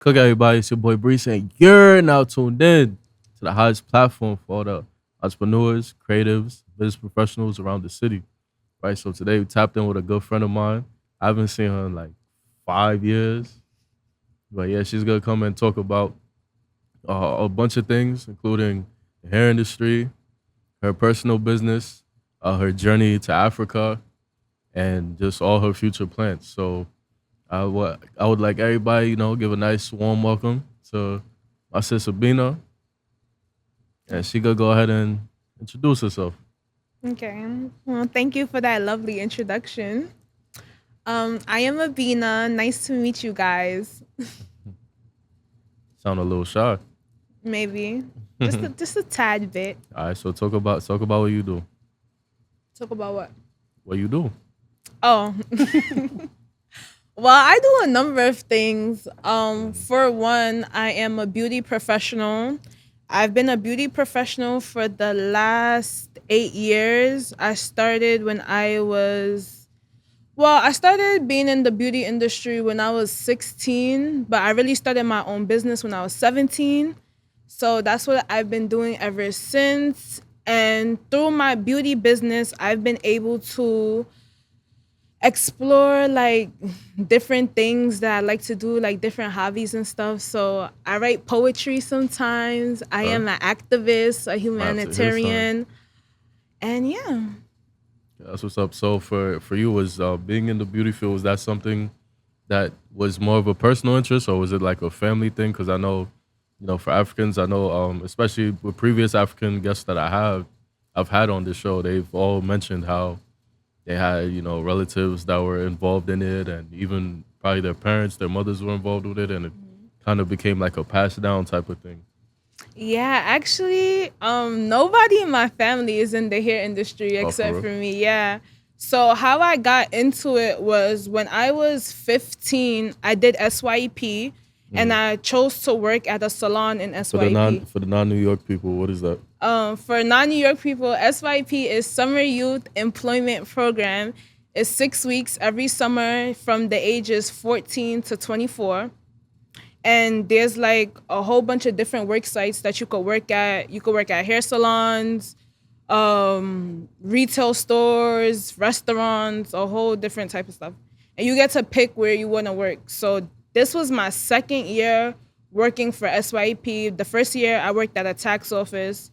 Cook everybody, it's your boy Bree saying you're now tuned in to the highest platform for all the entrepreneurs, creatives, business professionals around the city. Right. So today we tapped in with a good friend of mine. I haven't seen her in like 5 years. But yeah, she's gonna come and talk about a bunch of things, including the hair industry, her personal business, her journey to Africa, and just all her future plans. So I would like everybody, give a nice warm welcome to my sis Abena, and she could go ahead and introduce herself. Okay. Well, thank you for that lovely introduction. I am Abena. Nice to meet you guys. Sound a little shy. Maybe just a, All just a tad bit. right, so talk about what you do. Talk about what? What you do? Oh, well, I do a number of things. For one, I am a beauty professional. I've been a beauty professional for the last 8 years. I started when I started being in the beauty industry when I was 16, but I really started my own business when I was 17. So that's what I've been doing ever since. And through my beauty business, I've been able to explore like different things that I like to do, like different hobbies and stuff. So I write poetry sometimes. I Okay, am an activist, a might have to hear something. humanitarian, and yeah. Yeah, that's what's up. So for you, was being in the beauty field, was that something that was more of a personal interest, or was it like a family thing? Because I know, for Africans, I know, especially with previous African guests that I've had on this show, they've all mentioned how they had, relatives that were involved in it, and even probably their parents, their mothers were involved with it, and it kind of became like a passed down type of thing. Yeah, actually, nobody in my family is in the hair industry Oh, for except real? for me. Yeah. So how I got into it was when I was 15, I did SYEP and Mm. I chose to work at a salon in SYEP. For the non New York people, what is that? For non-New York people, SYP is Summer Youth Employment Program. It's 6 weeks every summer from the ages 14 to 24. And there's like a whole bunch of different work sites that you could work at. You could work at hair salons, retail stores, restaurants, a whole different type of stuff. And you get to pick where you want to work. So this was my second year working for SYP. The first year I worked at a tax office.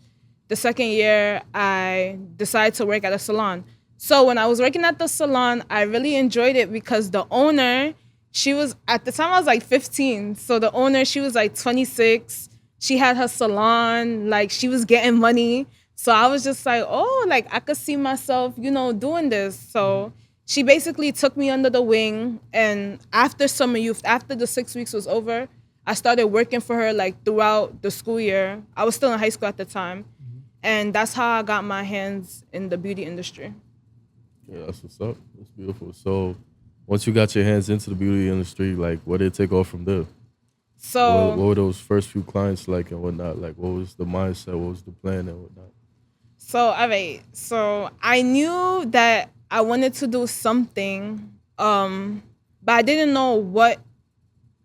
The second year I decided to work at a salon. So when I was working at the salon, I really enjoyed it because the owner, she was at the time I was like 15. So the owner, she was like 26. She had her salon, like she was getting money. So I was just like, oh, like I could see myself, doing this. So she basically took me under the wing. And after summer youth, after the 6 weeks was over, I started working for her like throughout the school year. I was still in high school at the time. And that's how I got my hands in the beauty industry. Yeah, that's what's up. That's beautiful. So once you got your hands into the beauty industry, like what did it take off from there? What So were those first few clients like and whatnot? Like what was the mindset? What was the plan and whatnot? all right. So I knew that I wanted to do something, but I didn't know what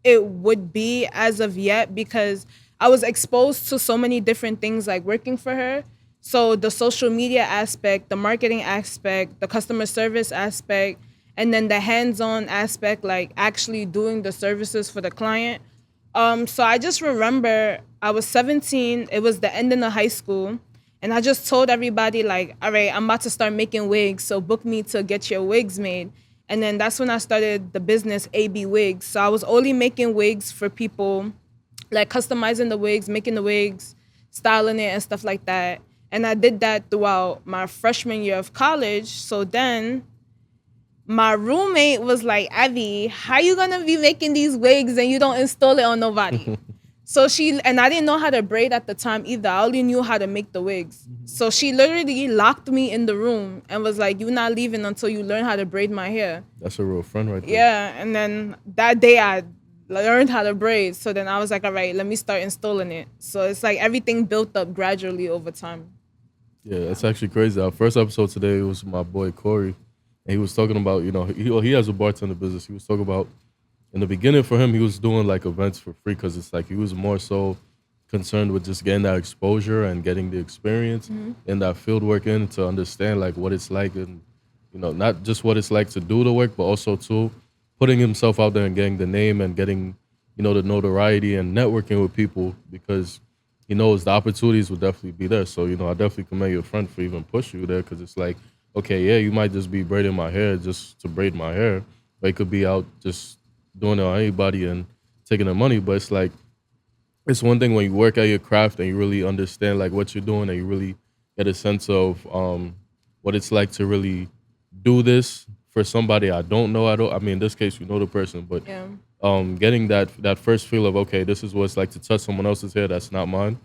it would be as of yet because I was exposed to so many different things like working for her. So the social media aspect, the marketing aspect, the customer service aspect, and then the hands-on aspect, like actually doing the services for the client. So I just remember I was 17. It was the end of the high school. And I just told everybody, like, all right, I'm about to start making wigs. So book me to get your wigs made. And then that's when I started the business ABE Wigs. So I was only making wigs for people, like customizing the wigs, making the wigs, styling it and stuff like that. And I did that throughout my freshman year of college. So then my roommate was like, Abby, how you gonna be making these wigs and you don't install it on nobody? So and I didn't know how to braid at the time either. I only knew how to make the wigs. So she literally locked me in the room and was like, you're not leaving until you learn how to braid my hair. That's a real friend right there. Yeah. And then that day I learned how to braid. So then I was like, all right, let me start installing it. So it's like everything built up gradually over time. Yeah, that's actually crazy. Our first episode today was my boy Corey, and he was talking about he has a bartender business. He was talking about in the beginning for him, he was doing like events for free because it's like he was more so concerned with just getting that exposure and getting the experience in that field work in to understand like what it's like, and not just what it's like to do the work, but also too putting himself out there and getting the name and getting the notoriety and networking with people, because he knows the opportunities will definitely be there. So I definitely commend your friend for even pushing you there, because it's like, okay, yeah, you might just be braiding my hair just to braid my hair, but it could be out just doing it on anybody and taking the money. But it's like, it's one thing when you work at your craft and you really understand like what you're doing, and you really get a sense of what it's like to really do this for somebody I don't know. I mean, in this case, you know the person, but Yeah. getting that first feel of, okay, this is what it's like to touch someone else's hair that's not mine,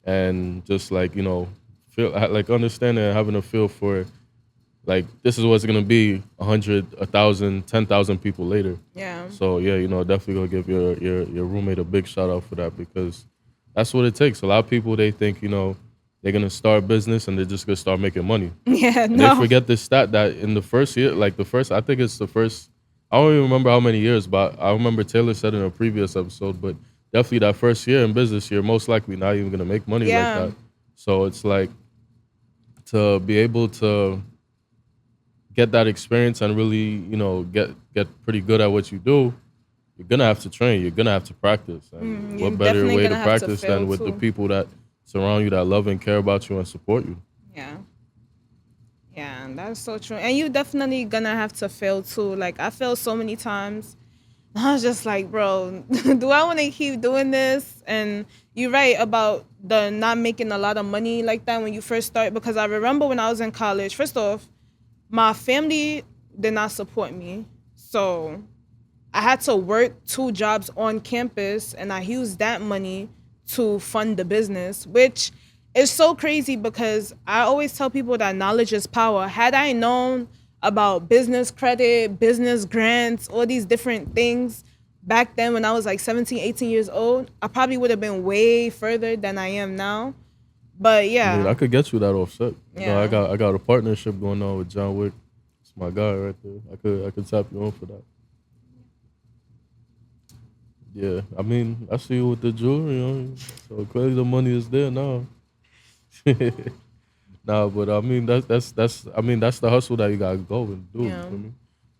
and just like feel like understanding and having a feel for like this is what's gonna be 100, 1,000, 10,000 people later. Yeah. So yeah, definitely gonna give your roommate a big shout out for that, because that's what it takes. A lot of people, they think they're gonna start a business and they're just gonna start making money, Yeah. and they No. forget this stat that in the first year, like I think it's the first, I don't even remember how many years, but I remember Taylor said in a previous episode, but definitely that first year in business, you're most likely not even gonna make money like Yeah. that. So it's like, to be able to get that experience and really, get pretty good at what you do, you're gonna have to train. You're gonna have to practice. And You're what better definitely way to gonna have to practice fail than with the too. people that surround you, that love and care about you and support you? Yeah. Yeah, that's so true. And you definitely gonna have to fail too. Like I failed so many times. I was just like, bro, do I want to keep doing this? And you're right about the not making a lot of money like that when you first start. Because I remember when I was in college, first off, my family did not support me. So I had to work 2 jobs on campus, and I used that money to fund the business, which is so crazy because I always tell people that knowledge is power. Had I known about business credit, business grants, all these different things back then when I was like 17, 18 years old, I probably would have been way further than I am now. But I mean, I yeah, could get you that offset. I yeah. got a partnership going on with John Wick. It's my guy right there. I could tap you on for that. Yeah, I mean, I see you with the jewelry, so clearly the money is there now. Nah, but I mean that's the hustle that you gotta go and do. You Yeah. feel me?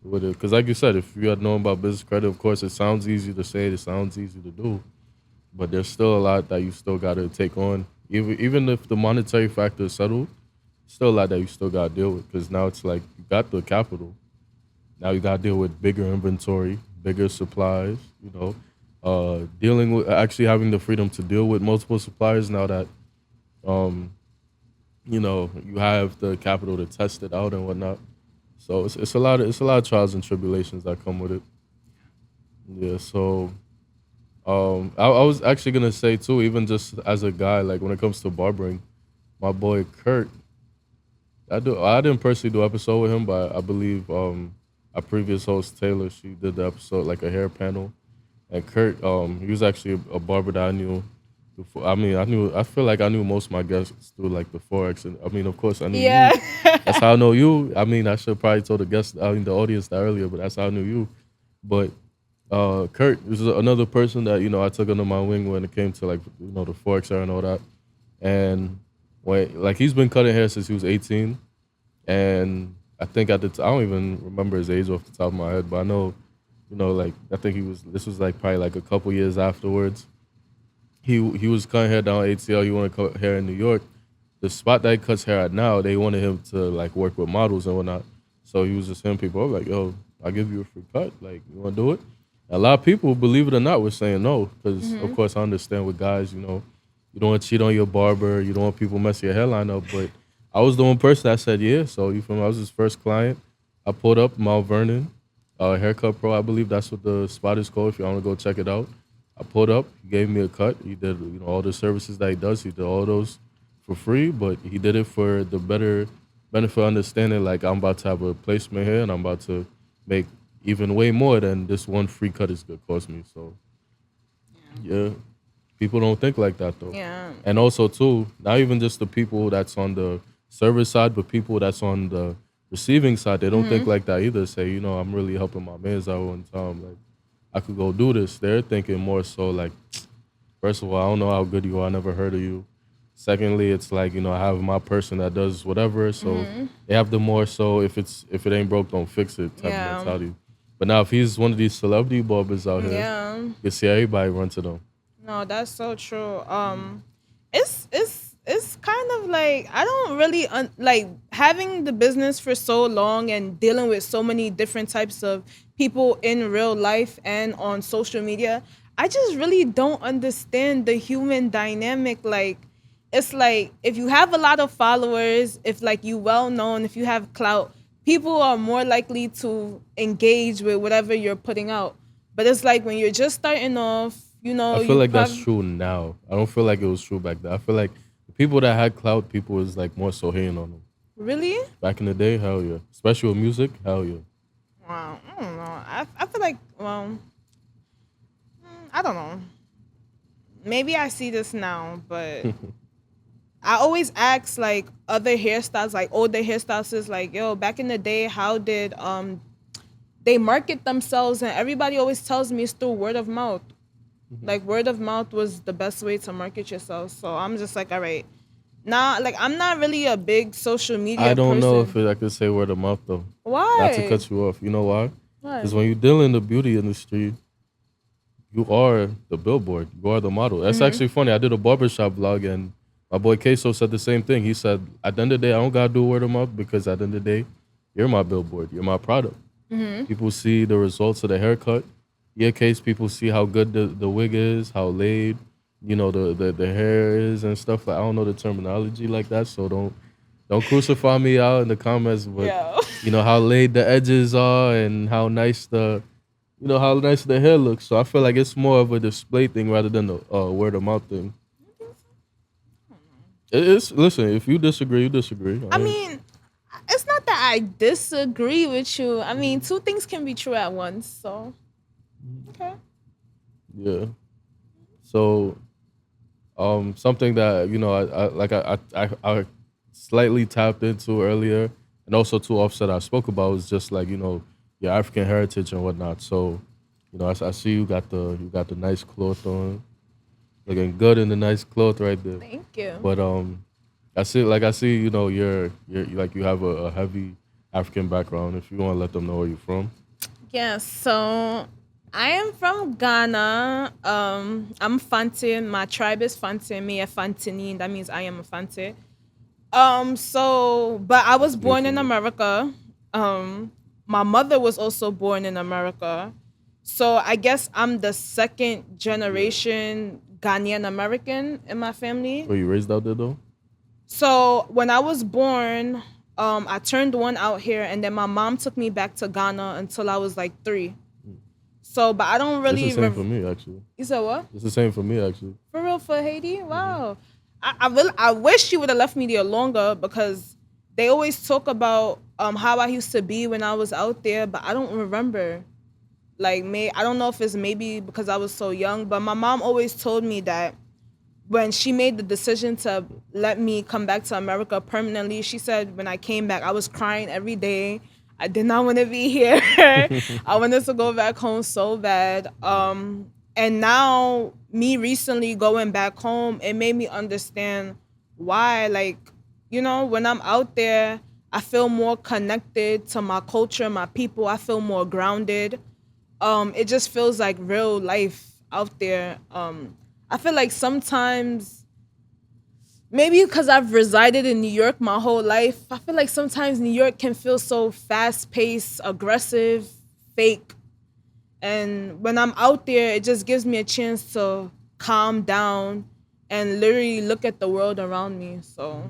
With it, because like you said, if you had known about business credit, of course, it sounds easy to say, it sounds easy to do, but there's still a lot that you still gotta take on. Even if the monetary factor is settled, still a lot that you still gotta deal with. Because now it's like you got the capital, now you gotta deal with bigger inventory, bigger supplies. Dealing with actually having the freedom to deal with multiple suppliers now that um you have the capital to test it out and whatnot. So it's a lot of trials and tribulations that come with it. Yeah. So I was actually gonna say too, even just as a guy, like when it comes to barbering, my boy Kurt, I didn't personally do an episode with him, but I believe our previous host Taylor, she did the episode like a hair panel. And Kurt, he was actually a barber that I knew before. I mean, I feel like I knew most of my guests through like the Forex. And I mean, of course, I knew Yeah. you. That's how I know you. I mean, I should probably told the guests, I mean, the audience that earlier, but that's how I knew you. But Kurt was another person that, I took under my wing when it came to like, the Forex era and all that. And like he's been cutting hair since he was 18. And I think I don't even remember his age off the top of my head, but I know, like I think this was like probably like a couple years afterwards. He was cutting hair down at ATL. He wanted to cut hair in New York. The spot that he cuts hair at now, they wanted him to like work with models and whatnot. So he was just hitting people up like, "Yo, I'll give you a free cut. Like, you want to do it?" A lot of people, believe it or not, were saying no because, of course, I understand with guys, you don't want to cheat on your barber. You don't want people messing your hairline up. But I was the one person that said yeah. So you feel me? I was his first client. I pulled up Mount Vernon, Haircut Pro. I believe that's what the spot is called. If you want to go check it out, I pulled up. He gave me a cut. He did, all the services that he does. He did all those for free, but he did it for the better benefit understanding. Like I'm about to have a placement here, and I'm about to make even way more than this one free cut is gonna cost me. So yeah, people don't think like that though. Yeah. And also too, not even just the people that's on the service side, but people that's on the receiving side, they don't think like that either. Say, I'm really helping my mans out one time. Like, I could go do this. They're thinking more so like, first of all, I don't know how good you are. I never heard of you. Secondly, it's like, I have my person that does whatever. So they have the more so if it ain't broke, don't fix it type of Yeah. mentality. But now if he's one of these celebrity barbers out here, Yeah. you can see everybody run to them. No, that's so true. It's kind of like I don't really like having the business for so long and dealing with so many different types of people in real life and on social media. I just really don't understand the human dynamic. Like, it's like if you have a lot of followers, if like you well known, if you have clout, people are more likely to engage with whatever you're putting out. But it's like when you're just starting off, I feel you like that's probably true now. I don't feel like it was true back then. I feel like the people that had clout, people was like more so hating on them. really. Back in the day, hell yeah. Especially with music, hell yeah. Wow, I don't know. I feel like I don't know. Maybe I see this now, but I always ask like other hairstyles, like older hairstylists, like, yo, back in the day, how did they market themselves? And everybody always tells me it's through word of mouth. Like word of mouth was the best way to market yourself. So I'm just like, all right. Now, like I'm not really a big social I media don't know if person. I could say word of mouth though. Not to Why? cut you off. You know why? Why? Because when you deal in the beauty industry, you are the billboard. You are the model. That's actually funny. I did a barbershop vlog and my boy Queso said the same thing. He said, at the end of the day, I don't gotta do word of mouth because at the end of the day, you're my billboard. You're my product. People see the results of the haircut. Your case, people see how good the wig is, how laid, the hair is and stuff. Like I don't know the terminology like that, so don't crucify me out in the comments. But Yeah. how laid the edges are and how nice the hair looks. So I feel like it's more of a display thing rather than a word of mouth thing. It's listen. If you disagree, you disagree. I mean, it's not that I disagree with you. I mean, two things can be true at once. So, okay. Yeah. So something that I slightly tapped into earlier, and also to offset I spoke about was just like your African heritage and whatnot. So I see you got the nice cloth on, looking good in the nice cloth right there. Thank you. But I see you're like you have a heavy African background. If you want to let them know where you're from. Yeah, so I am from Ghana. I'm Fante. My tribe is Fante. Me a Fantini. That means I am a Fante. But I That's was a born beautiful in name. America. My mother was also born in America. So I guess I'm the second Yeah. generation Ghanaian American in my family. Were you raised out there though? So when I was born, I turned one out here, and then my mom took me back to Ghana until I was like 3. So, but I don't It's the really. same for me actually. You said what? It's the same for me actually. For real, for Haiti? Wow. I wish she would have left me there longer because they always talk about how I used to be when I was out there, but I don't remember. Like, I don't know if it's maybe because I was so young, but my mom always told me that when she made the decision to let me come back to America permanently, she said when I came back, I was crying every day. I did not want to be here. I wanted to go back home so bad. And now me recently going back home, it made me understand why. Like, when I'm out there, I feel more connected to my culture, my people. I feel more grounded. It just feels like real life out there. I feel like sometimes maybe because I've resided in New York my whole life, I feel like sometimes New York can feel so fast paced, aggressive, fake. And when I'm out there, it just gives me a chance to calm down and literally look at the world around me. So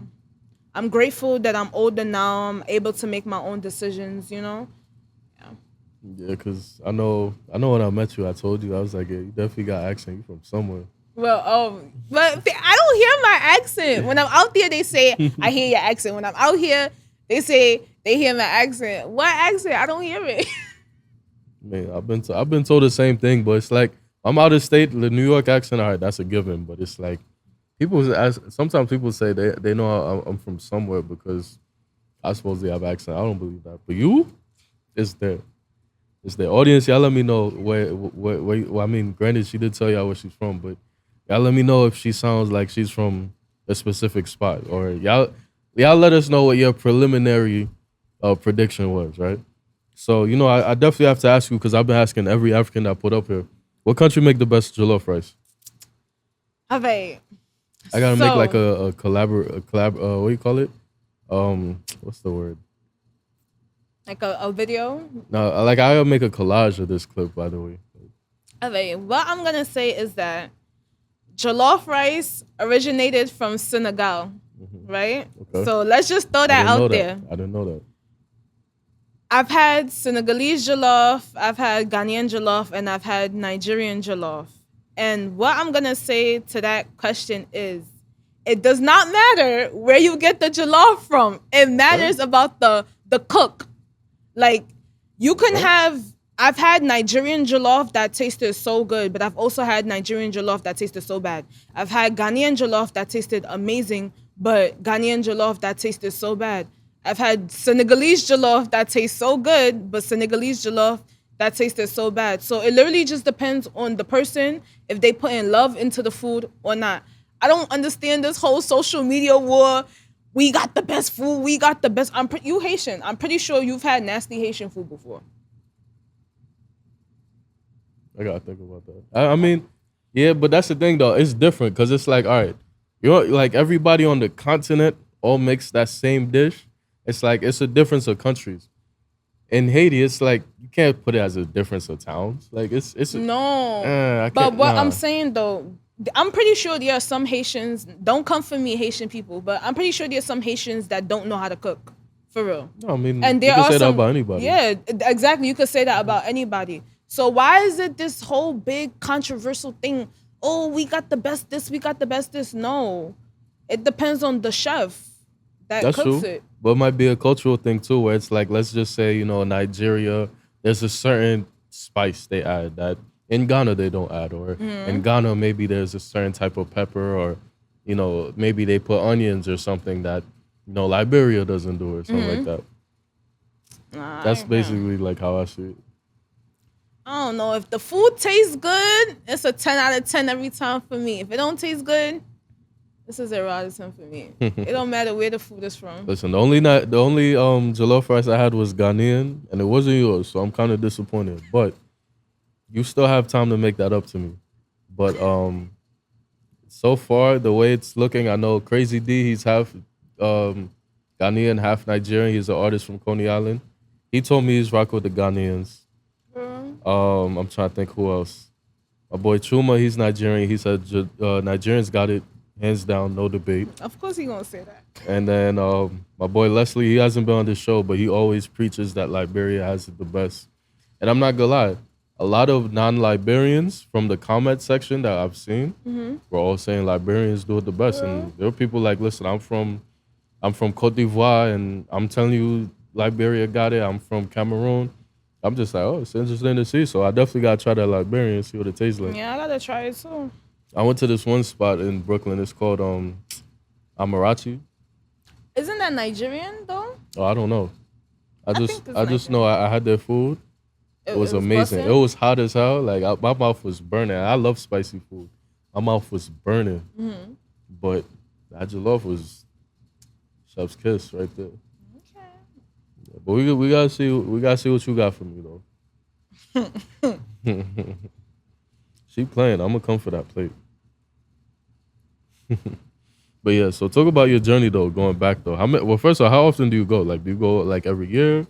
I'm grateful that I'm older now. I'm able to make my own decisions. Yeah. Yeah, cause I know when I met you, I told you I was like, yeah, you definitely got accent. You from somewhere. Well, but I don't hear my accent. When I'm out there, they say I hear your accent. When I'm out here, they say they hear my accent. What accent? I don't hear it. Man, I've been told the same thing, but it's like I'm out of state. The New York accent, all right, that's a given. But it's like sometimes people say they know I'm from somewhere because I suppose they have accent. I don't believe that, but it's there. It's the audience. Y'all let me know where well, I mean, granted, she did tell y'all where she's from, but y'all let me know if she sounds like she's from a specific spot, or y'all let us know what your preliminary prediction was, right? So you know, I definitely have to ask you because I've been asking every African that put up here, what country make the best jollof rice? Okay. I gotta make like So, a collab. What do you call it? What's the word? like a video. No, like I gotta make a collage of this clip. By the way, Okay. What I'm gonna say is that jollof rice originated from Senegal, right? okay. So let's just throw I that didn't know out that. there. I didn't know that. I've had Senegalese jollof, I've had Ghanaian jollof, and I've had Nigerian jollof. And what I'm gonna say to that question is, it does not matter where you get the jollof from. It Okay. matters about the cook. Like you can Okay. have. I've had Nigerian jollof that tasted so good, but I've also had Nigerian jollof that tasted so bad. I've had Ghanaian jollof that tasted amazing, but Ghanaian jollof that tasted so bad. I've had Senegalese jollof that tastes so good, but Senegalese jollof that tasted so bad. So it literally just depends on the person if they put in love into the food or not. I don't understand this whole social media war. We got the best food. We got the best. You Haitian. I'm pretty sure you've had nasty Haitian food before. I gotta think about that. I mean, yeah, but that's the thing though. It's different because it's like, all right, you're like everybody on the continent all makes that same dish. It's like it's a difference of countries. In Haiti, it's like you can't put it as a difference of towns. Like it's No. I But can't what I'm nah. saying though, I'm pretty sure there are some Haitians, don't come for me, Haitian people, but I'm pretty sure there are some Haitians that don't know how to cook. For real. No, I mean And you there can are say that some, about anybody. yeah, exactly. You could say that about anybody. So why is it this whole big controversial thing? Oh, we got the best this, we got the best this. No. It depends on the chef that That's cooks true. it. But it might be a cultural thing too, where it's like, let's just say, you know, Nigeria, there's a certain spice they add that in Ghana they don't add, or in Ghana maybe there's a certain type of pepper, or you know, maybe they put onions or something that you know Liberia doesn't do, or something like that. Nah, That's basically like how I see it. I don't know. If the food tastes good, it's a 10 out of 10 every time for me. If it don't taste good, this is a 0 out of 10 for me. It don't matter where the food is from. Listen, the only jollof rice I had was Ghanaian, and it wasn't yours, so I'm kind of disappointed. But you still have time to make that up to me. But so far the way it's looking, I know Crazy D, he's half Ghanaian, half Nigerian. He's an artist from Coney Island. He told me he's rock with the Ghanaians. I'm trying to think who else. My boy Chuma, he's Nigerian. He said Nigerians got it hands down, no debate. Of course he gonna say that. And then my boy Leslie, he hasn't been on this show, but he always preaches that Liberia has it the best. And I'm not gonna lie, a lot of non-Liberians from the comment section that I've seen were all saying Liberians do it the best. And there are people like, listen, I'm from Cote d'Ivoire, and I'm telling you, Liberia got it. I'm from Cameroon. I'm just like, oh, it's interesting to see. So I definitely gotta try that Liberian and see what it tastes like. Yeah, I gotta try it too. I went to this one spot in Brooklyn. It's called Amarachi. Isn't that Nigerian though? Oh, I don't know. I think it's just know I had their food. It was amazing. bussin'? It was hot as hell. Like my mouth was burning. I love spicy food. My mouth was burning. But that jollof was chef's kiss right there. Okay. But we gotta see what you got for me though. She playing. I'm gonna come for that plate. But yeah, so talk about your journey though, going back though. Well, first of all, how often do you go? Like, do you go like every year?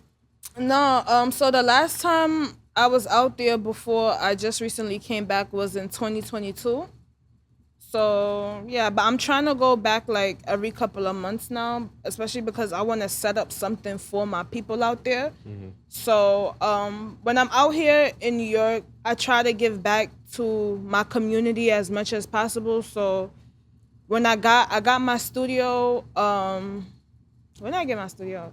No, so the last time I was out there before I just recently came back was in 2022. So yeah, but I'm trying to go back like every couple of months now, especially because I want to set up something for my people out there. So when I'm out here in New York, I try to give back to my community as much as possible. So when I got my studio, when did I get my studio?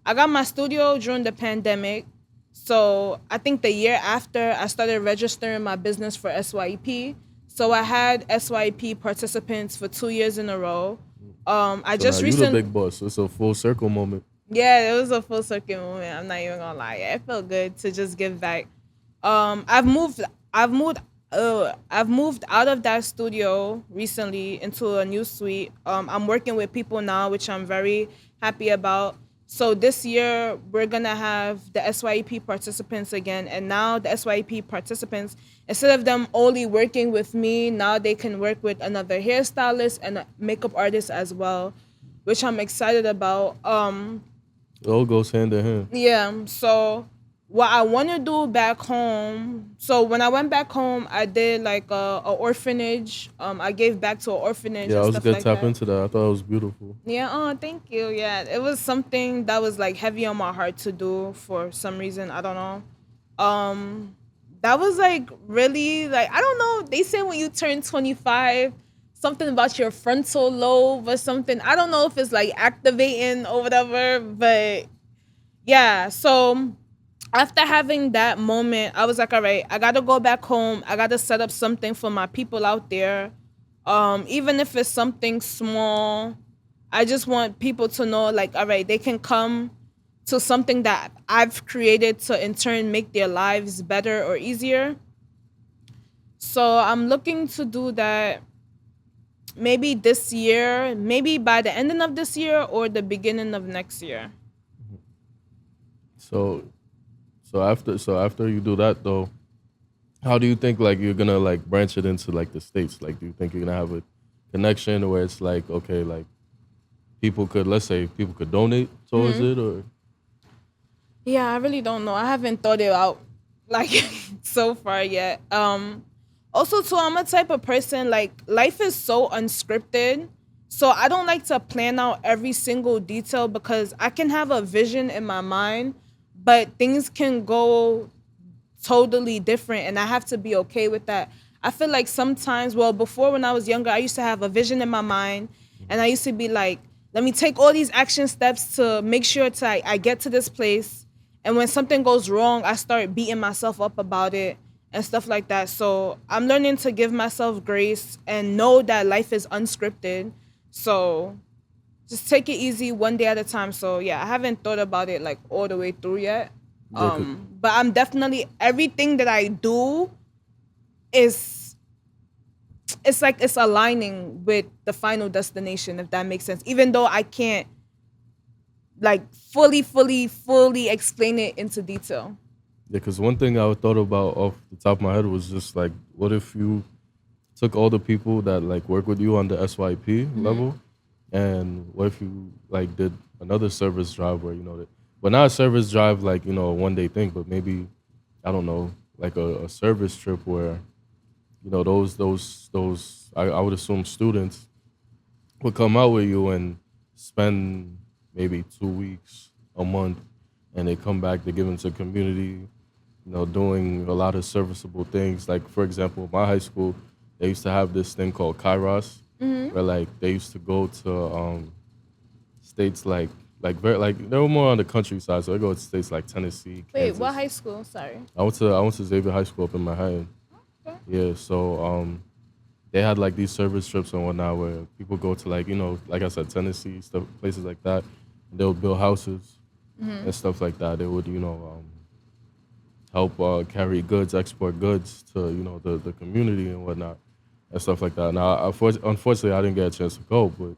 I got my studio during the pandemic. So I think the year after I started registering my business for SYEP. So I had SYEP participants for 2 years in a row. I So just now you the recently, big boss. It's a full circle moment. Yeah, it was a full circuit moment. I'm not even gonna lie. It felt good to just give back. I've moved. I've moved. I've moved out of that studio recently into a new suite. I'm working with people now, which I'm very happy about. So this year we're gonna have the SYEP participants again, and now the SYEP participants, instead of them only working with me, now they can work with another hairstylist and a makeup artist as well, which I'm excited about. It all goes hand in hand. Yeah. So what I want to do back home. So when I went back home, I did like a orphanage. I gave back to an orphanage Yeah, I and was stuff gonna like tap that. into that. I thought it was beautiful. Yeah. Oh, thank you. Yeah, it was something that was like heavy on my heart to do for some reason. I don't know. That was like really like I don't know. They say when you turn 25, something about your frontal lobe or something. I don't know if it's like activating or whatever, but yeah. So after having that moment, I was like, all right, I gotta go back home. I gotta set up something for my people out there. Even if it's something small, I just want people to know, like, all right, they can come to something that I've created to in turn make their lives better or easier. So I'm looking to do that maybe this year, maybe by the ending of this year or the beginning of next year. So so after you do that though, how do you think like you're gonna like branch it into like the states? Like, do you think you're gonna have a connection where it's like okay, like people could, let's say, people could donate towards it, or Yeah, I really don't know. I haven't thought it out like so far yet. Also too, I'm a type of person like life is so unscripted. So I don't like to plan out every single detail because I can have a vision in my mind, but things can go totally different and I have to be okay with that. I feel like sometimes, well, before when I was younger, I used to have a vision in my mind and I used to be like, let me take all these action steps to make sure I get to this place. And when something goes wrong, I start beating myself up about it and stuff like that. So I'm learning to give myself grace and know that life is unscripted. So just take it easy one day at a time. So yeah, I haven't thought about it like all the way through yet. yeah, 'cause- But I'm definitely everything that I do is it's like it's aligning with the final destination, if that makes sense. Even though I can't like fully explain it into detail. yeah, because one thing I thought about off the top of my head was just like, what if you took all the people that like work with you on the SYP level, and what if you like did another service drive where but not a service drive like a 1 day thing, but maybe I don't know, like a service trip where those I would assume students would come out with you and spend maybe 2 weeks, a month, and they come back, they give into the community, doing a lot of serviceable things. Like, for example, my high school, they used to have this thing called Kairos, where like they used to go to states like very like they were more on the countryside, so they go to states like Tennessee, Wait, what Kansas. high school? Sorry. I went to Xavier High School up in Manhattan. Okay. Yeah, so they had like these service trips and whatnot where people go to like like I said, Tennessee, stuff, places like that. And they would build houses and stuff like that. They would help carry goods, export goods to the community and whatnot and stuff like that. Now, unfortunately, I didn't get a chance to go, but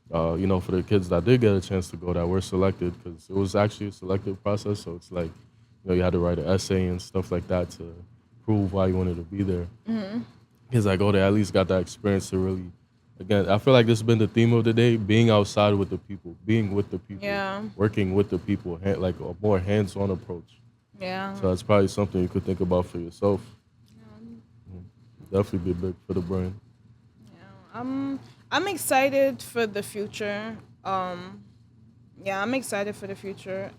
for the kids that did get a chance to go, that were selected, because it was actually a selective process. So it's like you had to write an essay and stuff like that to prove why you wanted to be there. Because I go there, at least got that experience to really. Again, I feel like this has been the theme of the day: being outside with the people, being with the people, Yeah. working with the people, like a more hands-on approach. Yeah. So that's probably something you could think about for yourself. Definitely be big for the brand. I'm excited for the future. Yeah, I'm excited for the future.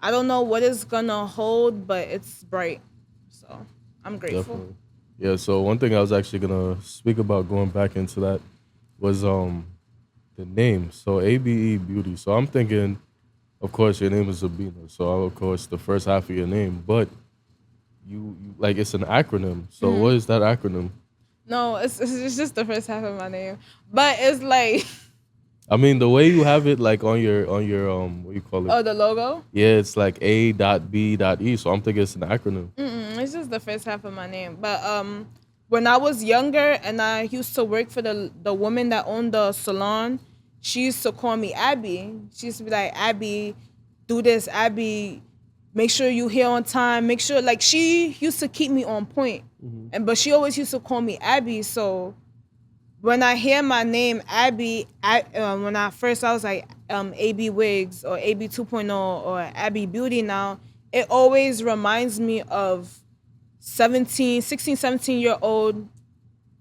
I don't know what it's gonna hold, but it's bright. So I'm grateful. Definitely. Yeah. So one thing I was actually gonna speak about going back into that was the name. So ABE Beauty. So I'm thinking, of course, your name is Abena. So of course the first half of your name, but you like it's an acronym. So what is that acronym? No, it's just the first half of my name, but it's like I mean, the way you have it, like on your what you call it? Oh, the logo? Yeah, it's like A.B.E. So I'm thinking it's an acronym. It's just the first half of my name. But when I was younger and I used to work for the woman that owned the salon, she used to call me Abby. She used to be like, Abby, do this, Abby, make sure you here on time. Make sure, like, she used to keep me on point. But she always used to call me Abby. So when I hear my name Abby, when I was like AB Wigs or AB 2.0 or ABE Beauty now, it always reminds me of 17-year-old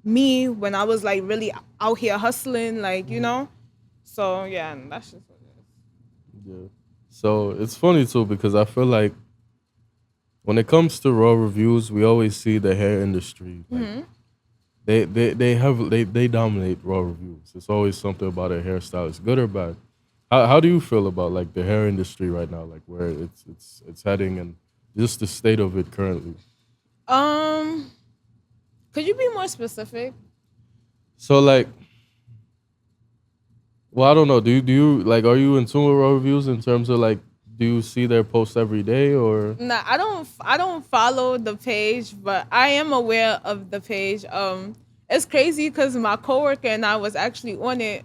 me when I was like really out here hustling, like, you know? So yeah, that's just what it is. Yeah. So it's funny too because I feel like when it comes to raw reviews, we always see the hair industry. Like, they dominate raw reviews. It's always something about a hairstylist, good or bad. How do you feel about like the hair industry right now, like where it's heading and just the state of it currently? Could you be more specific? So like, well, I don't know. Do you like are you in tune with raw reviews in terms of like do you see their posts every day or? Nah, I don't follow the page, but I am aware of the page. It's crazy because my coworker and I was actually on it.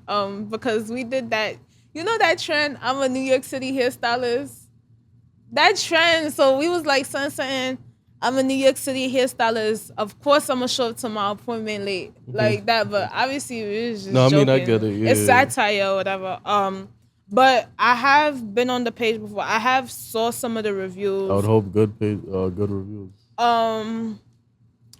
Because we did that. You know that trend? I'm a New York City hairstylist. That trend. So we was like, son, I'm a New York City hairstylist. Of course, I'm gonna show up to my appointment late, like that. But obviously, it was just No, I mean I joking. get it. Yeah, It's yeah. satire or whatever. But I have been on the page before. I have saw some of the reviews. I would hope good reviews.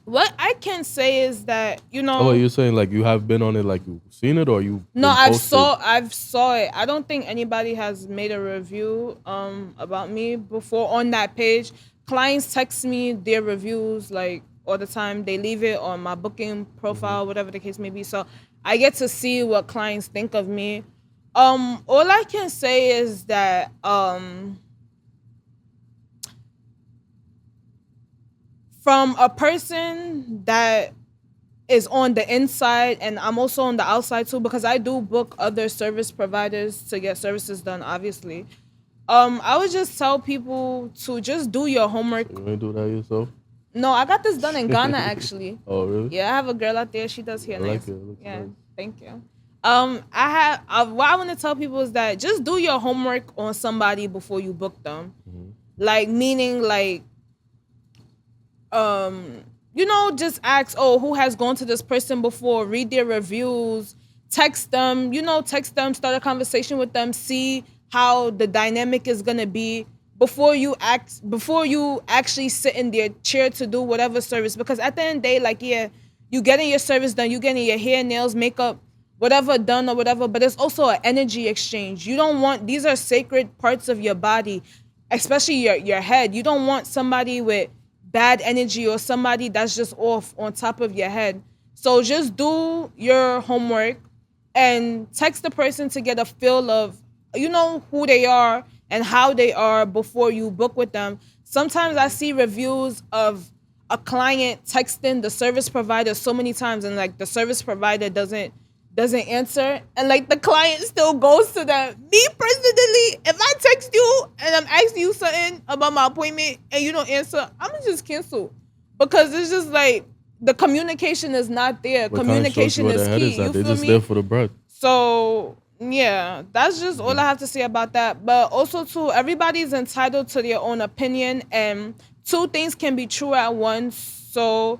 What I can say is that, you know. Oh, wait, you're saying like you have been on it, like you've seen it, or you? No, I've saw it. I don't think anybody has made a review about me before on that page. Clients text me their reviews like all the time. They leave it on my booking profile, whatever the case may be. So I get to see what clients think of me. All I can say is that from a person that is on the inside, and I'm also on the outside too, because I do book other service providers to get services done, obviously. I would just tell people to just do your homework. You ain't do that yourself? No, I got this done in Ghana actually. Oh, really? Yeah, I have a girl out there. She does hair I like nice. it. It looks Yeah, nice. thank you. What I want to tell people is that just do your homework on somebody before you book them. Like, meaning like, you know, just ask, oh, who has gone to this person before? Read their reviews, text them, start a conversation with them, see how the dynamic is gonna be before you actually sit in their chair to do whatever service. Because at the end of the day, like, yeah, you getting your service done, you getting your hair, nails, makeup, whatever done or whatever, but it's also an energy exchange. You don't want, these are sacred parts of your body, especially your head. You don't want somebody with bad energy or somebody that's just off on top of your head. So just do your homework and text the person to get a feel of, you know, who they are and how they are before you book with them. Sometimes I see reviews of a client texting the service provider so many times, and like the service provider doesn't answer, and like the client still goes to them. Me personally, if I text you and I'm asking you something about my appointment and you don't answer, I'm gonna just cancel, because it's just like the communication is not there. But kinda shows Communication you where is their head key. is at. You They're feel just me? there for the bread. So yeah, that's just all I have to say about that. But also too, everybody's entitled to their own opinion, and two things can be true at once. So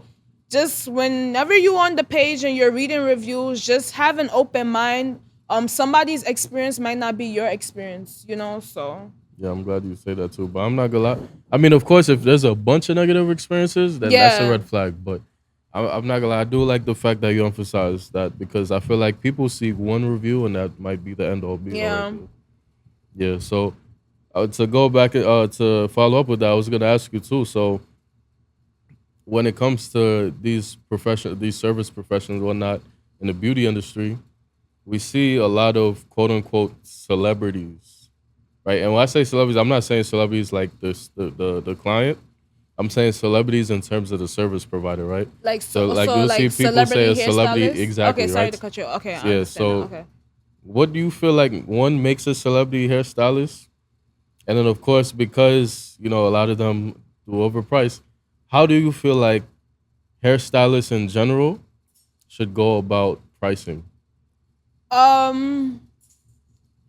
just whenever you're on the page and you're reading reviews, just have an open mind. Somebody's experience might not be your experience, you know. So Yeah, I'm glad you say that too. But I'm not gonna lie. I mean, of course, if there's a bunch of negative experiences, then that's a Yeah. red flag. But I'm not gonna lie. I do like the fact that you emphasize that, because I feel like people see one review and that might be the end all be all. Yeah. Right there. Yeah. So to go back to follow up with that, I was gonna ask you too. So when it comes to these service professions, and whatnot, in the beauty industry, we see a lot of quote unquote celebrities, right? And when I say celebrities, I'm not saying celebrities like the client. I'm saying celebrities in terms of the service provider, right? like So like you'll see people say a celebrity, exactly, Okay, sorry right? to cut you. Okay, I Yeah, understand so now. Okay. what do you feel like one makes a celebrity hairstylist? And then of course, because a lot of them do overprice, how do you feel like hairstylists in general should go about pricing? Um,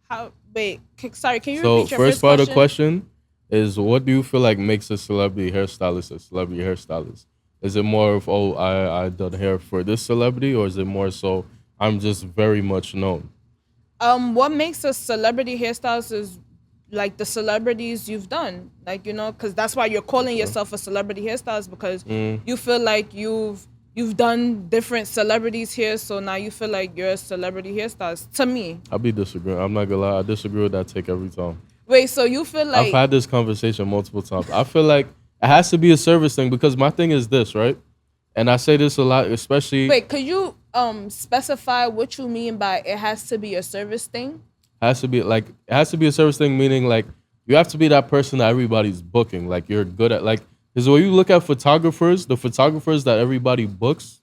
how? Wait, sorry. Can you So repeat your first first part of the question? question is, what do you feel like makes a celebrity hairstylist a celebrity hairstylist? Is it more of, oh, I done hair for this celebrity, or is it more so I'm just very much known? What makes a celebrity hairstylist is like the celebrities you've done, like because that's why you're calling Okay. yourself a celebrity hairstylist because Mm, you feel like you've done different celebrities here, so now you feel like you're a celebrity hairstylist. To me, I'll be disagreeing. I'm not gonna lie. I disagree with that take every time. wait, so you feel I've like had this conversation multiple times. I feel like it has to be a service thing because my thing is this, right? And I say this a lot, especially wait, could you specify what you mean by it has to be a service thing? has to be like it has to be a service thing, meaning like you have to be that person that everybody's booking. Like you're good at like because when you look at photographers, the photographers that everybody books,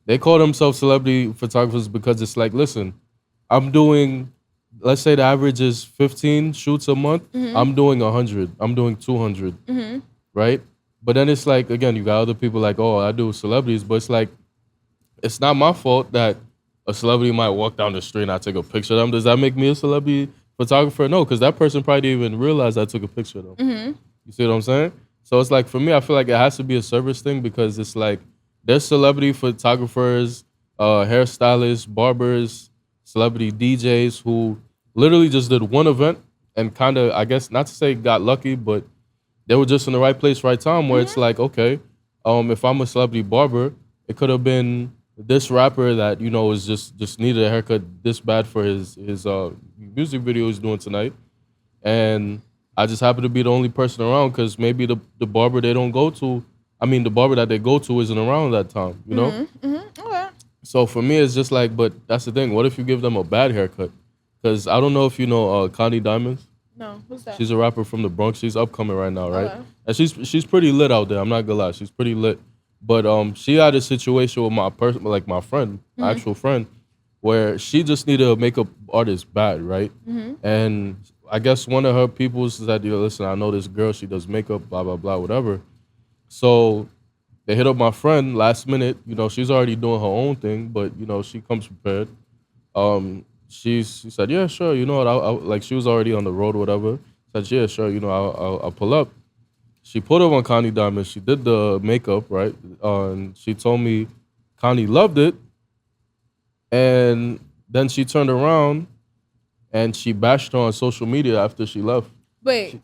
they call themselves celebrity photographers because it's like, listen, I'm doing, let's say the average is 15 shoots a month. Mm-hmm. I'm doing 100. I'm doing 200, Mm-hmm. right? But then it's like, again, you got other people like, oh, I do celebrities, but it's like, it's not my fault that a celebrity might walk down the street and I take a picture of them. Does that make me a celebrity photographer? No, because that person probably didn't even realize I took a picture of them. Mm-hmm. You see what I'm saying? So it's like for me, I feel like it has to be a service thing because it's like there's celebrity photographers, hairstylists, barbers, celebrity DJs who literally just did one event and kind of, I guess, not to say got lucky, but they were just in the right place, right time. Where it's Mm-hmm. like, okay, if I'm a celebrity barber, it could have been this rapper that is just needed a haircut this bad for his music video he's doing tonight, and I just happen to be the only person around because maybe the barber they don't go to, I mean the barber that they go to isn't around that time, you know. Mm-hmm. Mm-hmm. Okay. So for me, it's just like, but that's the thing. What if you give them a bad haircut? Because I don't know if you know Connie Diamonds. No, who's that? She's a rapper from the Bronx. She's upcoming right now, right? Okay. And she's pretty lit out there. I'm not gonna lie, she's pretty lit. But she had a situation with my person, like my friend, my Mm-hmm. actual friend, where she just needed a makeup artist bad, right? Mm-hmm. And I guess one of her people said, "Yo, listen, I know this girl. She does makeup, blah blah blah, whatever." So they hit up my friend last minute. She's already doing her own thing, but she comes prepared. She said, "Yeah, sure. You know what? Like she was already on the road, whatever." Said, "Yeah, sure. I'll pull up." She put up on Connie Diamond. She did the makeup, right? And she told me Connie loved it. And then she turned around and she bashed her on social media after she left. Wait,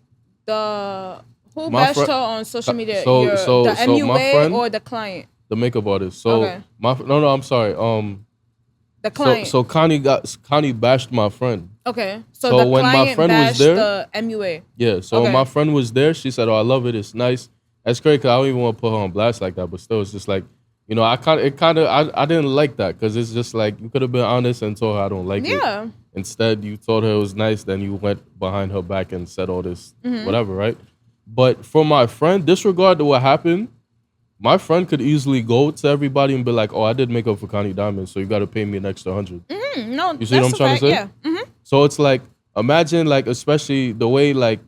the who My bashed friend, her on social media? so The my MUA friend, or the client? the makeup artist. So Okay, no, I'm sorry. the So client. so Connie bashed my friend. Okay, so So the when my client friend was bashed there, the MUA. yeah. So when Okay. my friend was there, she said, "Oh, I love it. It's nice." That's great because I don't even want to put her on blast like that. But still, it's just like, I didn't like that because it's just like you could have been honest and told her I don't like it. Yeah. Instead, you told her it was nice. Then you went behind her back and said all this Mm-hmm. whatever, right? But for my friend, disregard to what happened. My friend could easily go to everybody and be like, "Oh, I did makeup for Connie Diamond, so you got to pay me an extra 100." No, You see what I'm that's a trying to fact. say? Yeah. Mm-hmm. So it's like, imagine like, especially the way like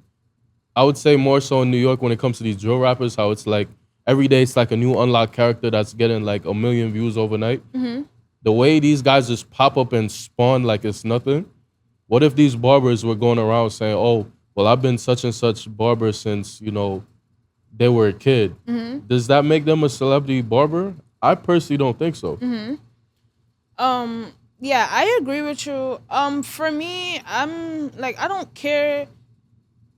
I would say more so in New York when it comes to these drill rappers, how it's like every day it's like a new unlocked character that's getting like 1 million views overnight. Mm-hmm. The way these guys just pop up and spawn like it's nothing. What if these barbers were going around saying, "Oh, well, I've been such and such barber since they were a kid." Mm-hmm. Does that make them a celebrity barber? I personally don't think so. Mm-hmm. Yeah, I agree with you. For me, I'm like I don't care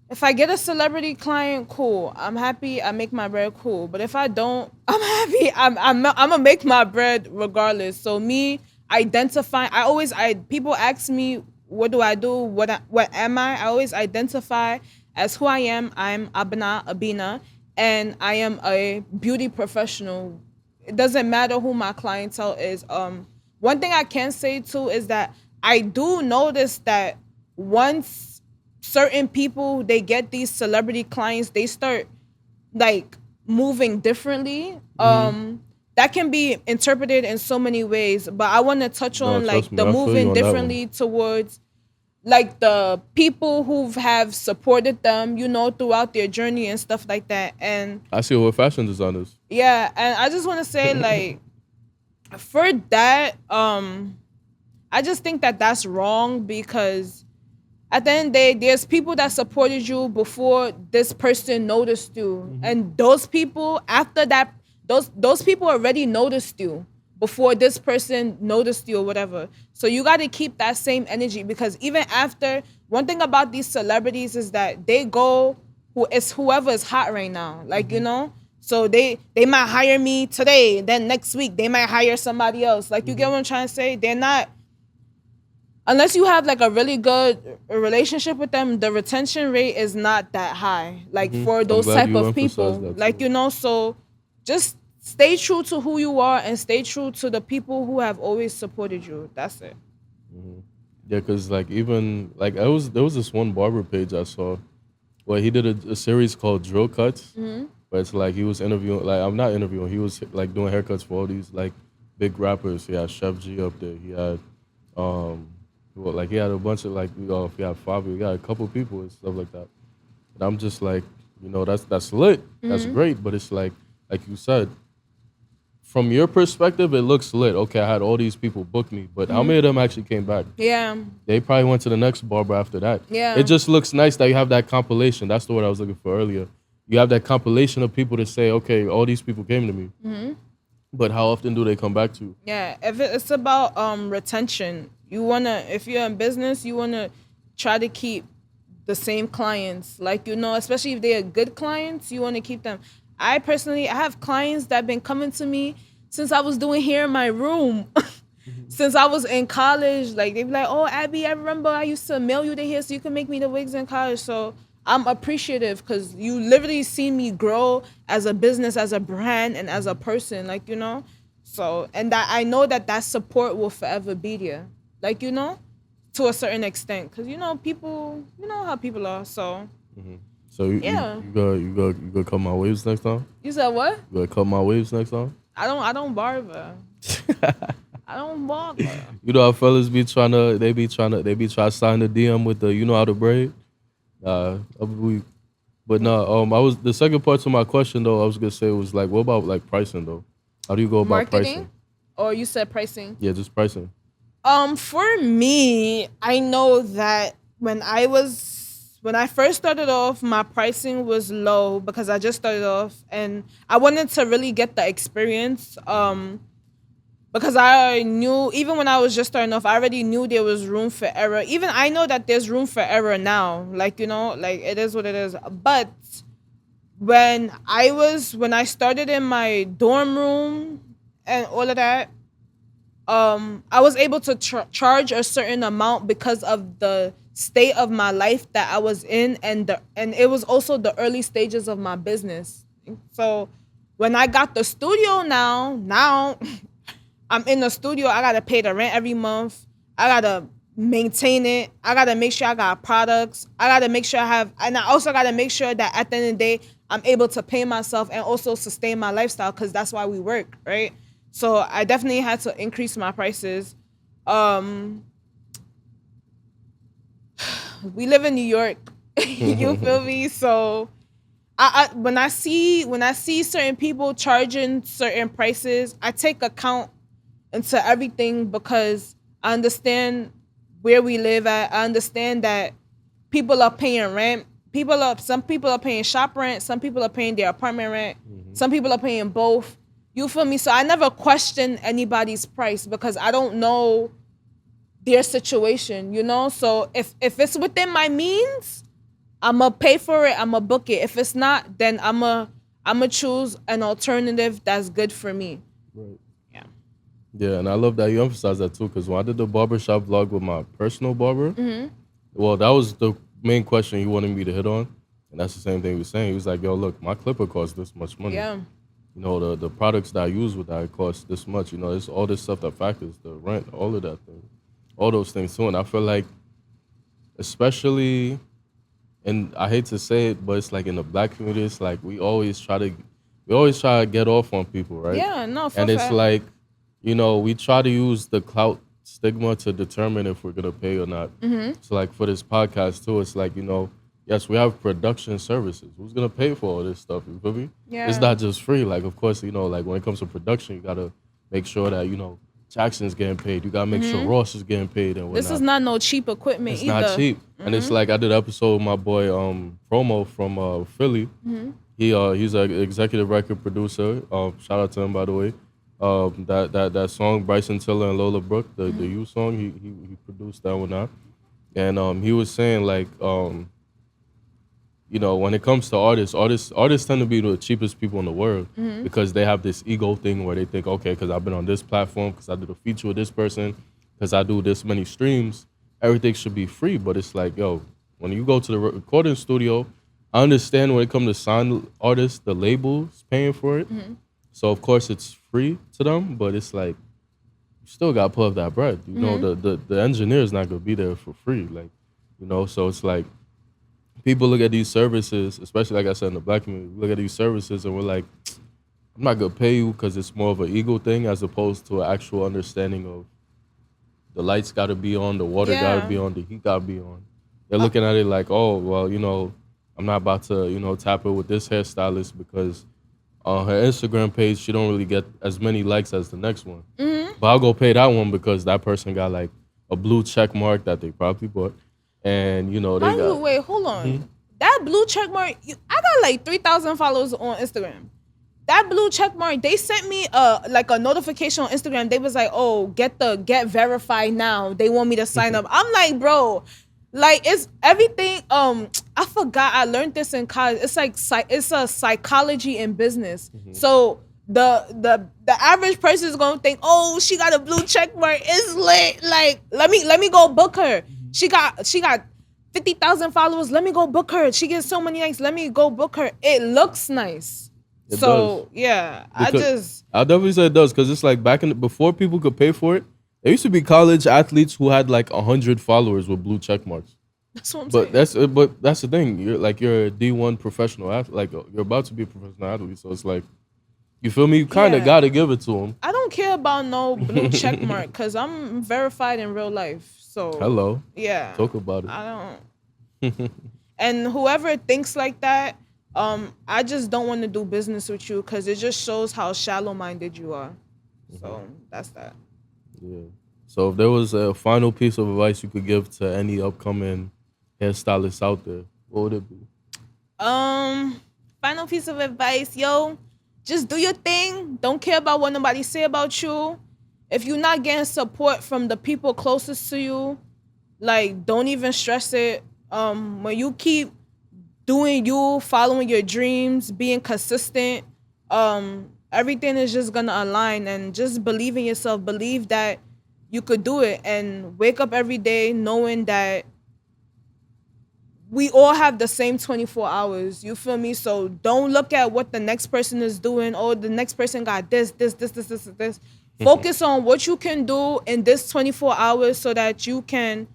if I get a celebrity client, cool. I'm happy. I make my bread, cool. But if I don't, I'm happy. I'm gonna make my bread regardless. So me identifying, I people ask me what do I do, what am I? I always identify as who I am. I'm Abena, and I am a beauty professional. It doesn't matter who my clientele is. One thing I can say too is that I do notice that once certain people they get these celebrity clients, they start like moving differently. that can be interpreted in so many ways. But I want to touch No, on trust like me, the I feel you moving on that one. differently towards like the people who have supported them, throughout their journey and stuff like that. And I see with fashion designers. yeah, and I just want to say like for that, I just think that that's wrong because at the end of the day, there's people that supported you before this person noticed you, and those people after that, those people already noticed you before this person noticed you or whatever. So you got to keep that same energy because even after, one thing about these celebrities is that they go whoever is hot right now, like So they might hire me today, then next week they might hire somebody else. Like you get what I'm trying to say? They're not, unless you have like a really good relationship with them, the retention rate is not that high. Like for I'm those glad type you of emphasized people, that like too. so just stay true to who you are and stay true to the people who have always supported you. That's it. Yeah, cause like even like there was this one barber page I saw where he did a series called Drill Cuts, but it's like he was interviewing, like I'm not interviewing, he was like doing haircuts for all these like big rappers. He had Chef G up there. He had like he had a bunch of like he had Fabio, he had a couple people and stuff like that. And I'm just like, that's lit, that's great, but it's like you said, from your perspective, it looks lit. Okay, I had all these people book me, but how many of them actually came back? Yeah. They probably went to the next barber after that. Yeah. It just looks nice that you have that compilation. That's the word I was looking for earlier. You have that compilation of people to say, okay, all these people came to me. But how often do they come back to you? Yeah, if it's about retention, if you're in business, you wanna try to keep the same clients. Like especially if they are good clients, you wanna keep them. I have clients that have been coming to me since I was doing hair in my room. Since I was in college, like they be like, "Oh, Abby, I remember I used to mail you the hair so you can make me the wigs in college." So I'm appreciative because you literally see me grow as a business, as a brand, and as a person, like So, and that I know that support will forever be there, like to a certain extent, because people, how people are. So So you yeah, you go cut my waves next time? you said what? You gonna cut my waves next time? I don't barber. I don't barber. You know how fellas be trying to they be trying to sign the DM with the how to braid. But no, I was the second part to my question though. I was gonna say was like, what about like pricing though? How do you go about Marketing, pricing? or you said pricing? Yeah, just pricing. For me, I know that when I first started off, my pricing was low because I just started off and I wanted to really get the experience. Because I knew even when I was just starting off, I already knew there was room for error. Even I know that there's room for error now. Like, like it is what it is. But when I started in my dorm room and all of that, I was able to charge a certain amount because of the state of my life that I was in, and it was also the early stages of my business. So when I got the studio now I'm in the studio, I gotta pay the rent every month. I gotta maintain it. I gotta make sure I got products. I gotta make sure and I also gotta make sure that at the end of the day, I'm able to pay myself and also sustain my lifestyle because that's why we work, right? So I definitely had to increase my prices. We live in New York. You feel me? So when I see certain people charging certain prices, I take account into everything because I understand where we live at. I understand that people are paying rent. Some people are paying shop rent. Some people are paying their apartment rent. Some people are paying both. You feel me? So I never question anybody's price because I don't know their situation, So if it's within my means, I'ma pay for it. I'ma book it. If it's not, then I'ma choose an alternative that's good for me. Right. Yeah. Yeah, and I love that you emphasize that too, because when I did the barbershop vlog with my personal barber, well, that was the main question he wanted me to hit on. And that's the same thing he was saying. He was like, yo, look, my clipper costs this much money. Yeah. The products that I use with that, it costs this much. It's all this stuff that factors, the rent, all of that thing. All those things too. And I feel like, especially, and I hate to say it, but it's like in the black community, it's like we always try to we always try to get off on people, right? Yeah, no, for And it's fact. like, we try to use the clout stigma to determine if we're gonna pay or not. So like for this podcast too, it's like, yes, we have production services. Who's gonna pay for all this stuff? You feel me? It's Yeah. not just free. Like of course, like when it comes to production, you gotta make sure that, Jackson's getting paid. You gotta make sure Ross is getting paid and whatnot. This is not no cheap equipment It's either. not cheap. And it's like I did an episode with my boy Promo from Philly. He's an executive record producer. Shout out to him, by the way. That song Bryson Tiller and Lola Brooke, the You song, he produced that one out. And he was saying like when it comes to artists tend to be the cheapest people in the world because they have this ego thing where they think, okay, because I've been on this platform, because I did a feature with this person, because I do this many streams, everything should be free. But it's like, yo, when you go to the recording studio, I understand when it comes to sign artists, the label's paying for it. So of course it's free to them, but it's like you still got to put up that bread. The engineer is not gonna be there for free, like So it's like people look at these services, especially like I said in the black community, we look at these services and we're like, I'm not gonna pay you because it's more of an ego thing as opposed to an actual understanding of the lights got to be on, the water got to be on, the heat got to be on. They're looking at it like, oh well, I'm not about to tap it with this hairstylist because on her Instagram page she don't really get as many likes as the next one. But I'll go pay that one because that person got like a blue check mark that they probably bought. And they got. Wait, hold on. That blue check mark, I got like 3,000 followers on Instagram. That blue check mark, they sent me a notification on Instagram. They was like, oh, get verified now. They want me to sign up. I'm like, bro, like it's everything. I forgot I learned this in college. It's like it's a psychology in business. So the average person is gonna think, oh, she got a blue check mark. It's lit. Like let me go book her. She got 50,000 followers. Let me go book her. She gets so many likes. Let me go book her. It looks nice. It so does. yeah, I'll definitely say it does because it's like before people could pay for it. There used to be college athletes who had like 100 followers with blue check marks. That's what I'm saying. But that's the thing. You're a D1 professional athlete. Like you're about to be a professional athlete. So it's like, you feel me? You kind of gotta give it to them. I don't care about no blue check mark because I'm verified in real life. So hello. Yeah. Talk about it. I don't. And whoever thinks like that, I just don't want to do business with you because it just shows how shallow-minded you are. So that's that. Yeah. So if there was a final piece of advice you could give to any upcoming hairstylists out there, what would it be? Final piece of advice, yo, just do your thing. Don't care about what nobody say about you. If you're not getting support from the people closest to you, like don't even stress it. When you keep doing you, following your dreams, being consistent, everything is just gonna align. And just believe in yourself. Believe that you could do it, and wake up every day knowing that we all have the same 24 hours. You feel me? So don't look at what the next person is doing. Oh, the next person got this. Focus on what you can do in this 24 hours so that you can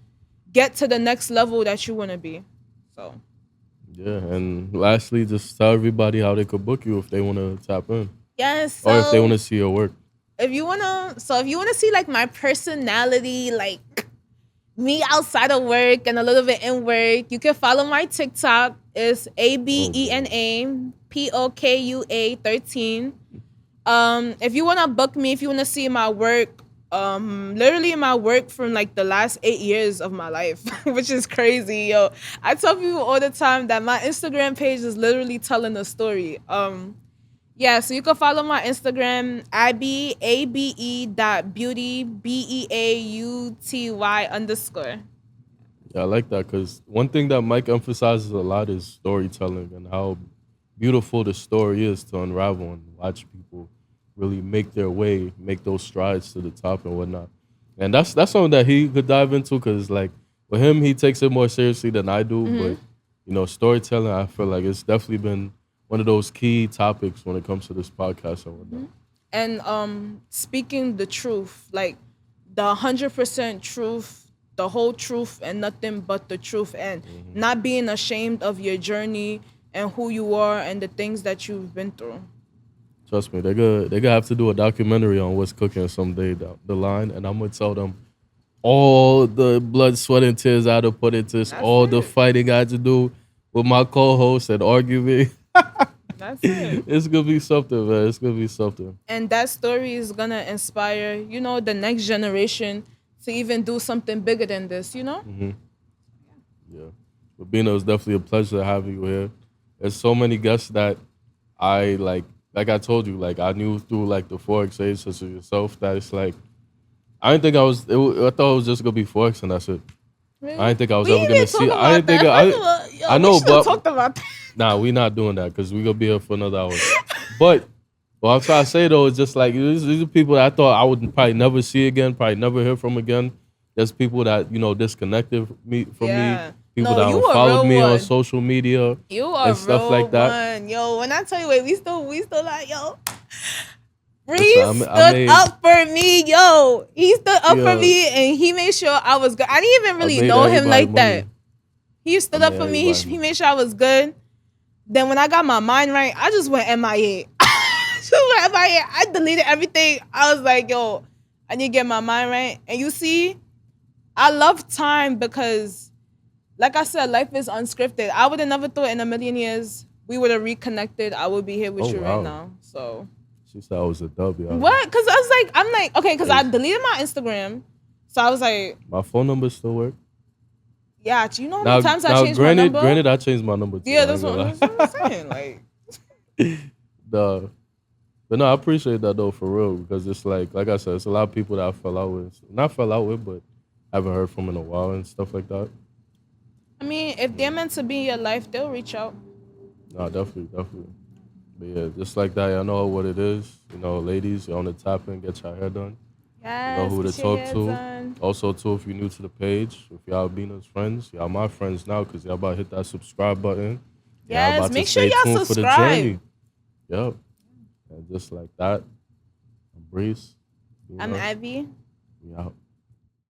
get to the next level that you want to be. So. Yeah, and lastly, just tell everybody how they could book you if they want to tap in. Yes. Or if they want to see your work. If you wanna see like my personality, like me outside of work and a little bit in work, you can follow my TikTok. It's ABENA POKUA 13. If you wanna book me, if you wanna see my work, literally my work from like the last 8 years of my life, which is crazy, yo. I tell people all the time that my Instagram page is literally telling a story. Yeah, so you can follow my Instagram, ABE.beauty, BEAUTY_. Yeah, I like that because one thing that Mike emphasizes a lot is storytelling and how beautiful the story is to unravel and watch people really make their way, make those strides to the top and whatnot. And that's something that he could dive into because, like, with him, he takes it more seriously than I do. But, storytelling, I feel like it's definitely been one of those key topics when it comes to this podcast and whatnot. And speaking the truth, like the 100% truth, the whole truth and nothing but the truth, and not being ashamed of your journey and who you are and the things that you've been through. Trust me, they're gonna have to do a documentary on what's cooking someday down the line, and I'm gonna tell them all the blood, sweat, and tears I had to put into this, That's all the it. fighting I had to do with my co-host and arguing. That's it. It's gonna be something, man. It's gonna be something. And that story is gonna inspire, the next generation to even do something bigger than this, Yeah. But Bino, it's definitely a pleasure having you here. There's so many guests that I like I told you, like I knew through like the Forex age, such as yourself, that it's like I didn't think I thought it was just gonna be Forex and that's it. Really? I didn't think I was We ever didn't gonna even see. talk I didn't about think that. First of all, I we know, should have but talked about that. nah, we not doing that because we gonna be here for another hour. But what I'm trying to say though is just like these are people that I thought I would probably never see again, probably never hear from again. There's people that disconnected me from Yeah. me, people No, that you don't a follow real me on one. social media You are and stuff real like that. one. Yo, when I tell you, wait, we still like, yo. Listen, Reese I stood made up for me, yo. He stood up for yeah, me and he made sure I was good. I didn't even I really made know him everybody like that. money. He I stood up made for me. He, everybody he money. made sure I was good. Then when I got my mind right, I just went MIA. Just went MIA. I deleted everything. I was like, yo, I need to get my mind right. And you see, I love time because, like I said, life is unscripted. I would have never thought in a million years we would have reconnected. I would be here with Oh you right wow, now. So she said I was a W. what? Because I'm like, okay, because I Hey, deleted my Instagram. So I was like, my phone number still work. yeah, do you know how many Now, times I now, changed my number? granted, I changed my number too. Yeah, I ain't gonna that's what I'm lie. saying. Like, Duh. But no, I appreciate that though for real because it's like I said, it's a lot of people that I fell out with, not fell out with, but haven't heard from in a while and stuff like that. I mean, if they're meant to be in your life, they'll reach out. No, definitely, definitely. But yeah, just like that, y'all know what it is. Ladies, you're on the top end, get your hair done. You know Yes, who to get your talk hair to. done. Also, too, if you're new to the page, if y'all Abena's friends, y'all my friends now because y'all about to hit that subscribe button. Y'all Yes, about to make sure stay y'all tuned for the subscribe. journey. Yep. And just like that, I'm Breeze. I'm Abby. We out.